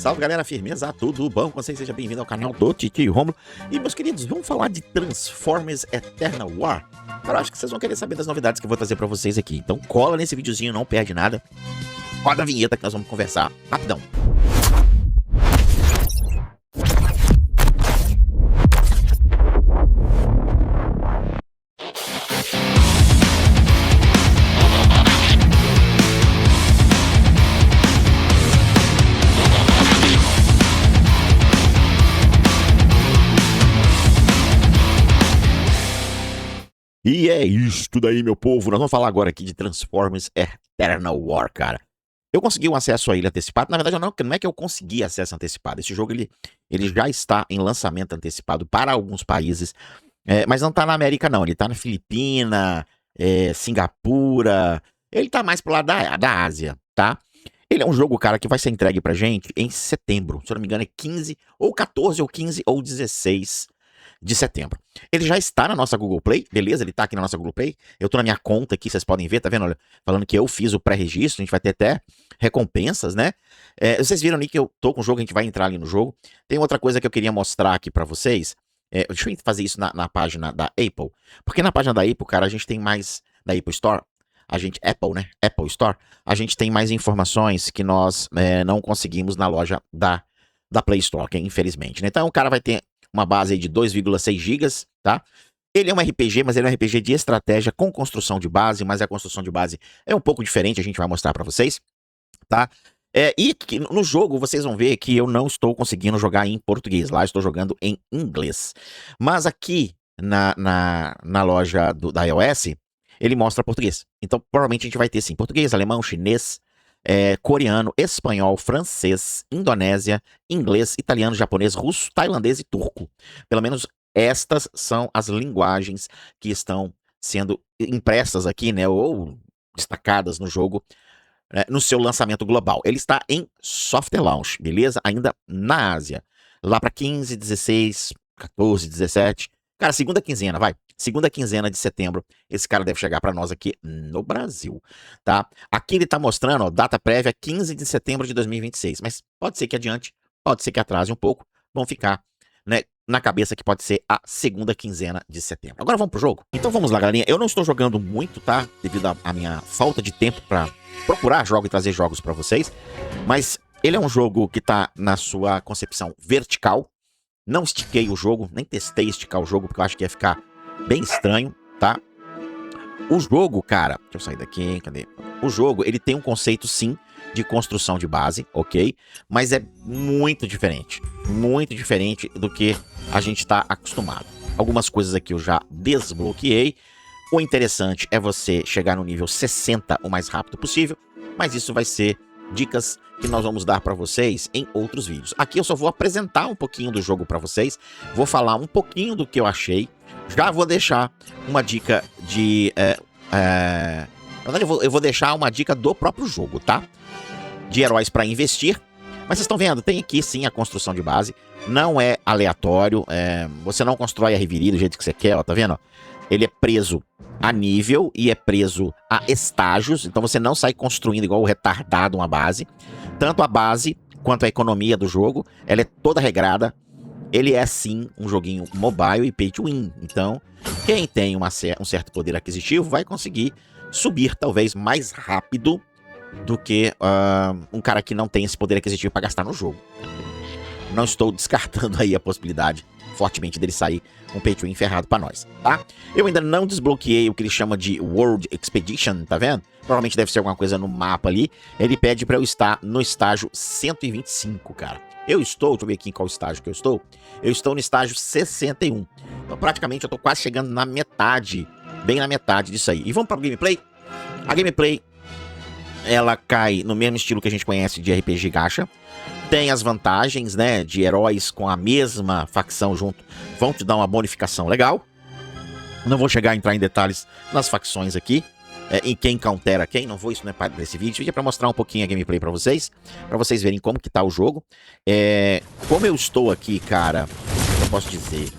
salve galera, firmeza, tudo bom com vocês? Seja bem-vindo ao canal do Titio Rômulo. E meus queridos, vamos falar de Transformers Eternal War. Cara, eu acho que vocês vão querer saber das novidades que eu vou trazer pra vocês aqui. Então cola nesse videozinho, não perde nada. Roda a vinheta que nós vamos conversar rapidão. E é isto daí, meu povo. Nós vamos falar agora aqui de Transformers Eternal War, cara. Eu consegui um acesso a ele antecipado. Na verdade, não é que eu consegui acesso antecipado. Esse jogo, ele já está em lançamento antecipado para alguns países. Mas não tá na América, não. Ele tá na Filipina, Singapura. Ele tá mais pro lado da Ásia, tá? Ele é um jogo, cara, que vai ser entregue pra gente em setembro. Se eu não me engano, é 15, ou 14, ou 15, ou 16 de setembro. Ele já está na nossa Google Play, beleza? Ele tá aqui na nossa Google Play. Eu tô na minha conta aqui, vocês podem ver, tá vendo? Olha, falando que eu fiz o pré-registro, a gente vai ter até recompensas, né? Vocês viram ali que eu tô com o jogo, a gente vai entrar ali no jogo. Tem outra coisa que eu queria mostrar aqui pra vocês. Deixa eu fazer isso na página da Apple. Porque na página da Apple, cara, a gente tem mais... Da Apple Store, Apple, né? Apple Store. A gente tem mais informações que nós não conseguimos na loja da Play Store, que infelizmente, né? Então o cara vai ter uma base aí de 2,6 GB, tá? Ele é um RPG, mas ele é um RPG de estratégia com construção de base, mas a construção de base é um pouco diferente, a gente vai mostrar pra vocês, tá? E no jogo vocês vão ver que eu não estou conseguindo jogar em português, lá eu estou jogando em inglês. Mas aqui na loja da iOS, ele mostra português. Então provavelmente a gente vai ter sim português, alemão, chinês, coreano, espanhol, francês, indonésia, inglês, italiano, japonês, russo, tailandês e turco. Pelo menos estas são as linguagens que estão sendo impressas aqui, né, ou destacadas no jogo, no seu lançamento global. Ele está em soft launch, beleza? Ainda na Ásia. Lá para 15, 16, 14, 17. Cara, segunda quinzena, vai. Segunda quinzena de setembro, esse cara deve chegar para nós aqui no Brasil, tá? Aqui ele tá mostrando, ó, data prévia 15 de setembro de 2026, mas pode ser que adiante, pode ser que atrase um pouco, vão ficar, né, na cabeça que pode ser a segunda quinzena de setembro. Agora vamos pro jogo? Então vamos lá, galerinha. Eu não estou jogando muito, tá? Devido à minha falta de tempo para procurar jogos e trazer jogos para vocês, mas ele é um jogo que tá na sua concepção vertical. Não estiquei o jogo, nem testei esticar o jogo, porque eu acho que ia ficar bem estranho, tá? O jogo, cara... Deixa eu sair daqui, cadê? O jogo, ele tem um conceito, sim, de construção de base, ok? Mas é muito diferente do que a gente tá acostumado. Algumas coisas aqui eu já desbloqueei. O interessante é você chegar no nível 60 o mais rápido possível, mas isso vai ser dicas que nós vamos dar para vocês em outros vídeos. Aqui eu só vou apresentar um pouquinho do jogo para vocês, vou falar um pouquinho do que eu achei, já vou deixar uma dica de... na verdade eu vou deixar uma dica do próprio jogo, tá? De heróis para investir. Mas vocês estão vendo, tem aqui sim a construção de base, não é aleatório, você não constrói a reviria do jeito que você quer, ó, tá vendo? Ele é preso a nível e é preso a estágios, então você não sai construindo igual o retardado uma base. Tanto a base quanto a economia do jogo, ela é toda regrada. Ele é sim um joguinho mobile e pay to win, então quem tem um certo poder aquisitivo vai conseguir subir talvez mais rápido do que um cara que não tem esse poder aquisitivo para gastar no jogo. Não estou descartando aí a possibilidade fortemente dele sair um pay to win ferrado pra nós, tá? Eu ainda não desbloqueei o que ele chama de World Expedition, tá vendo? Provavelmente deve ser alguma coisa no mapa ali. Ele pede pra eu estar no estágio 125, cara. Deixa eu ver aqui em qual estágio que eu estou. Eu estou no estágio 61. Então praticamente eu tô quase chegando na metade, bem na metade disso aí. E vamos pra gameplay? A gameplay, ela cai no mesmo estilo que a gente conhece de RPG gacha. Tem as vantagens, né, de heróis com a mesma facção junto, vão te dar uma bonificação legal. Não vou chegar a entrar em detalhes nas facções aqui, em quem countera quem, não vou, isso não é parte desse vídeo. Vídeo é pra mostrar um pouquinho a gameplay pra vocês verem como que tá o jogo. Como eu estou aqui, cara, eu posso dizer,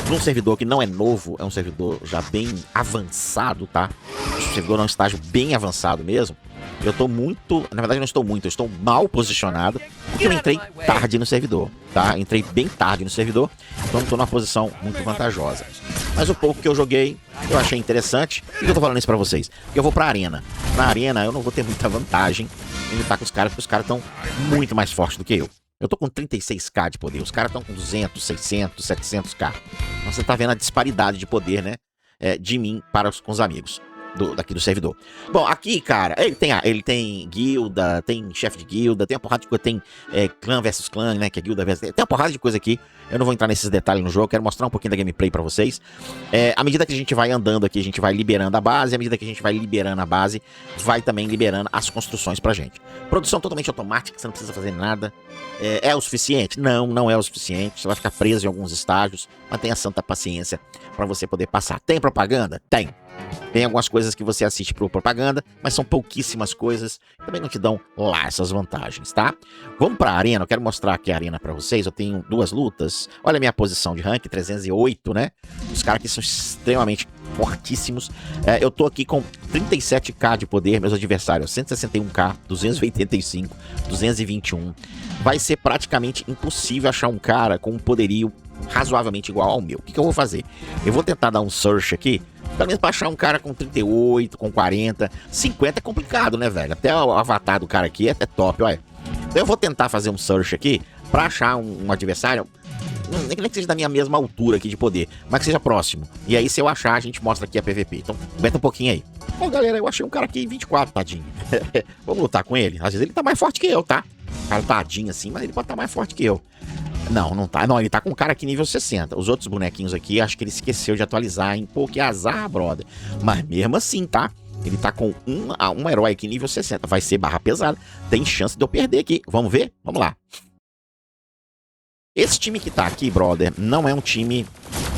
num servidor que não é novo, é um servidor já bem avançado, tá? O servidor é um estágio bem avançado mesmo. eu tô muito... Na verdade, eu não estou muito, eu estou mal posicionado, porque eu entrei tarde no servidor, tá? Entrei bem tarde no servidor, então não tô numa posição muito vantajosa. Mas o pouco que eu joguei, eu achei interessante. Por que eu tô falando isso pra vocês? Porque eu vou pra arena. Na arena, eu não vou ter muita vantagem em lutar com os caras, porque os caras estão muito mais fortes do que eu. Eu tô com 36k de poder, os caras estão com 200, 600, 700k. Então você tá vendo a disparidade de poder, né? De mim para com os amigos daqui do servidor. Bom, aqui, cara, ele tem guilda, tem chefe de guilda, tem uma porrada de coisa, tem clã versus clã, né, que é guilda versus... Tem uma porrada de coisa aqui, eu não vou entrar nesses detalhes no jogo, quero mostrar um pouquinho da gameplay pra vocês. À medida que a gente vai andando aqui, a gente vai liberando a base, à medida que a gente vai liberando a base, vai também liberando as construções pra gente. Produção totalmente automática, você não precisa fazer nada. É o suficiente? Não, não é o suficiente, você vai ficar preso em alguns estágios, mas tenha santa paciência pra você poder passar. Tem propaganda? Tem. Tem algumas coisas que você assiste por propaganda, mas são pouquíssimas coisas, também não te dão lá essas vantagens, tá? Vamos pra arena, eu quero mostrar aqui a arena pra vocês, eu tenho 2 lutas, olha a minha posição de rank, 308, né? Os caras aqui são extremamente fortíssimos, eu tô aqui com 37k de poder, meus adversários 161k, 285, 221, vai ser praticamente impossível achar um cara com um poderio razoavelmente igual ao meu. O que eu vou fazer? Eu vou tentar dar um search aqui, pelo menos pra achar um cara com 38, com 40, 50 é complicado, né, velho? Até o avatar do cara aqui é top, olha. Então eu vou tentar fazer um search aqui pra achar um adversário, nem que seja da minha mesma altura aqui de poder, mas que seja próximo. E aí, se eu achar, a gente mostra aqui a PVP. Então, aguenta um pouquinho aí. Bom, galera, eu achei um cara aqui em 24, tadinho. Vamos lutar com ele? Às vezes ele tá mais forte que eu, tá? O cara tadinho assim, mas ele pode estar mais forte que eu. Não, não tá. Não, ele tá com um cara aqui nível 60. Os outros bonequinhos aqui, acho que ele esqueceu de atualizar, hein? Pô, que azar, brother. Mas mesmo assim, tá? Ele tá com um herói aqui nível 60. Vai ser barra pesada. Tem chance de eu perder aqui. Vamos ver? Vamos lá. Esse time que tá aqui, brother, não é um time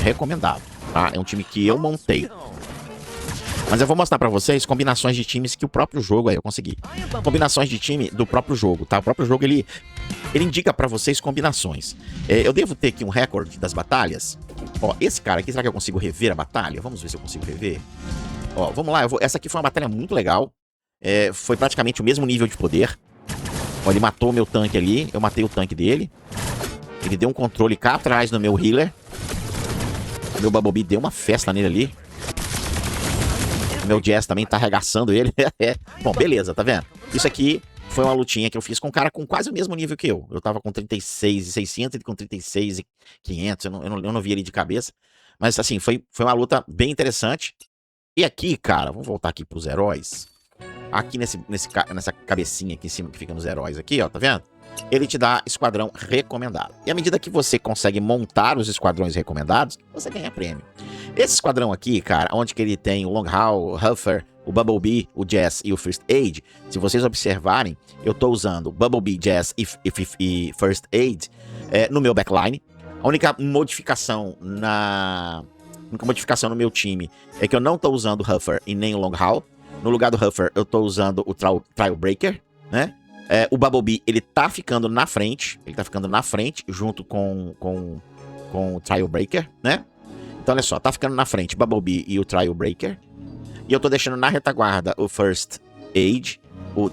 recomendado, tá? É um time que eu montei. Mas eu vou mostrar pra vocês combinações de times que o próprio jogo, aí eu consegui. Combinações de time do próprio jogo, tá? O próprio jogo, ele indica pra vocês combinações. Eu devo ter aqui um recorde das batalhas. Ó, esse cara aqui, será que eu consigo rever a batalha? Vamos ver se eu consigo rever. Ó, vamos lá, essa aqui foi uma batalha muito legal. Foi praticamente o mesmo nível de poder. Ó, ele matou o meu tanque ali, eu matei o tanque dele. Ele deu um controle cá atrás no meu healer. O meu Bumblebee deu uma festa nele ali. O meu Jazz também tá arregaçando ele. Bom, beleza, tá vendo? Isso aqui foi uma lutinha que eu fiz com um cara com quase o mesmo nível que eu. Eu tava com 36,600 e ele com 36,500. Eu não vi ele de cabeça. Mas assim, foi uma luta bem interessante. E aqui, cara, vamos voltar aqui pros heróis. Aqui nessa cabecinha aqui em cima que fica nos heróis aqui, ó, tá vendo? Ele te dá esquadrão recomendado. E à medida que você consegue montar os esquadrões recomendados, você ganha prêmio. Esse esquadrão aqui, cara, onde que ele tem o Long Haul, o Huffer, o Bumblebee, o Jazz e o First Aid, se vocês observarem, eu tô usando Bumblebee, Jazz e First Aid no meu backline. A única modificação no meu time é que eu não tô usando o Huffer e nem o Long Haul. No lugar do Huffer, eu tô usando o Trial Breaker, né? O Bumblebee, ele tá ficando na frente. Ele tá ficando na frente, junto com o Trial Breaker, né? Então, olha só, tá ficando na frente o Bumblebee e o Trial Breaker. E eu tô deixando na retaguarda o First Aid, o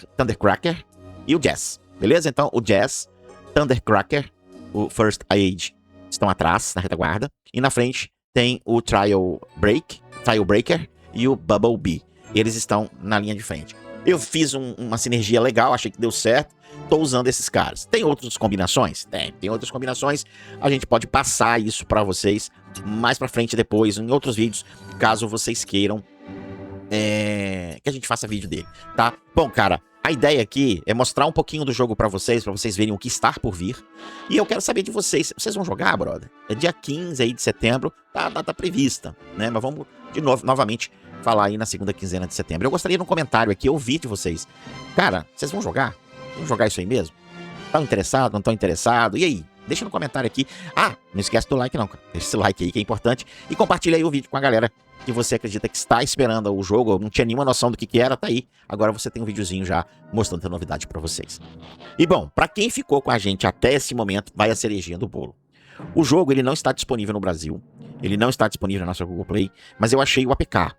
Thundercracker e o Jazz. Beleza? Então, o Jazz, Thundercracker, o First Aid estão atrás, na retaguarda. E na frente tem o Trial Breaker e o Bumblebee. Eles estão na linha de frente. Eu fiz uma sinergia legal, achei que deu certo. Tô usando esses caras. Tem outras combinações? Tem outras combinações. A gente pode passar isso pra vocês mais pra frente depois, em outros vídeos, caso vocês queiram que a gente faça vídeo dele, tá? Bom, cara, a ideia aqui é mostrar um pouquinho do jogo pra vocês verem o que está por vir. E eu quero saber de vocês. Vocês vão jogar, brother? É dia 15 aí de setembro, tá a data prevista, né? Mas vamos novamente falar aí na segunda quinzena de setembro. Eu gostaria de um comentário aqui, ouvir de vocês. Cara, vocês vão jogar? Vão jogar isso aí mesmo? Estão interessados? Não estão interessados? E aí? Deixa no comentário aqui. Ah, não esquece do like não, cara. Deixa esse like aí que é importante. E compartilha aí o vídeo com a galera que você acredita que está esperando o jogo. Eu não tinha nenhuma noção do que era, tá aí. Agora você tem um videozinho já mostrando a novidade pra vocês. E bom, pra quem ficou com a gente até esse momento, vai a cerejinha do bolo. O jogo, ele não está disponível no Brasil. Ele não está disponível na nossa Google Play, mas eu achei o APK.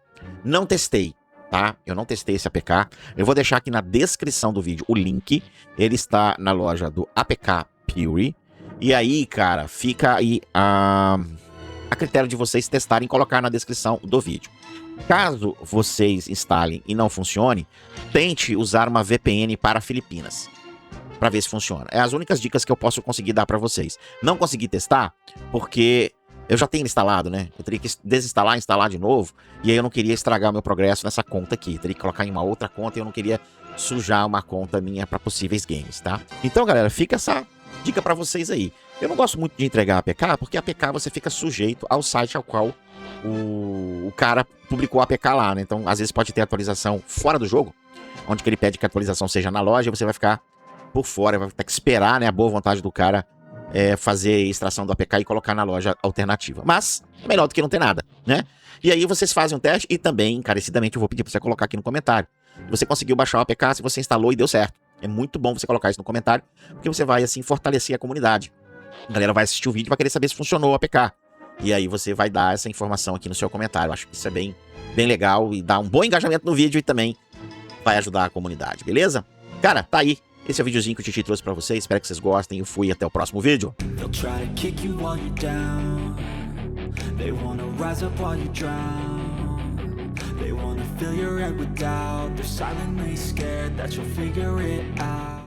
Não testei. tá? Eu não testei esse APK. Eu vou deixar aqui na descrição do vídeo o link. Ele está na loja do APK Puri. E aí, cara, fica aí a critério de vocês testarem e colocar na descrição do vídeo. Caso vocês instalem e não funcione, tente usar uma VPN para Filipinas, para ver se funciona. É as únicas dicas que eu posso conseguir dar para vocês. Não consegui testar, porque eu já tenho instalado, né? Eu teria que desinstalar, instalar de novo, e aí eu não queria estragar meu progresso nessa conta aqui. Eu teria que colocar em uma outra conta e eu não queria sujar uma conta minha para possíveis games, tá? Então, galera, fica essa dica para vocês aí. Eu não gosto muito de entregar APK, porque APK você fica sujeito ao site ao qual o cara publicou a APK lá, né? Então, às vezes pode ter atualização fora do jogo, onde que ele pede que a atualização seja na loja, e você vai ficar por fora, vai ter que esperar, né, a boa vontade do cara fazer extração do APK e colocar na loja alternativa. Mas é melhor do que não ter nada, né? E aí vocês fazem um teste e também, encarecidamente, eu vou pedir pra você colocar aqui no comentário. Você conseguiu baixar o APK, se você instalou e deu certo. É muito bom você colocar isso no comentário, porque você vai, assim, fortalecer a comunidade. A galera vai assistir o vídeo e vai querer saber se funcionou o APK. E aí você vai dar essa informação aqui no seu comentário. Eu acho que isso é bem legal e dá um bom engajamento no vídeo e também vai ajudar a comunidade, beleza? Cara, tá aí. Esse é o videozinho que o Titi trouxe pra vocês. Espero que vocês gostem. Eu fui até o próximo vídeo. They wanna fill your head with doubt. They're silently scared that you'll figure it out.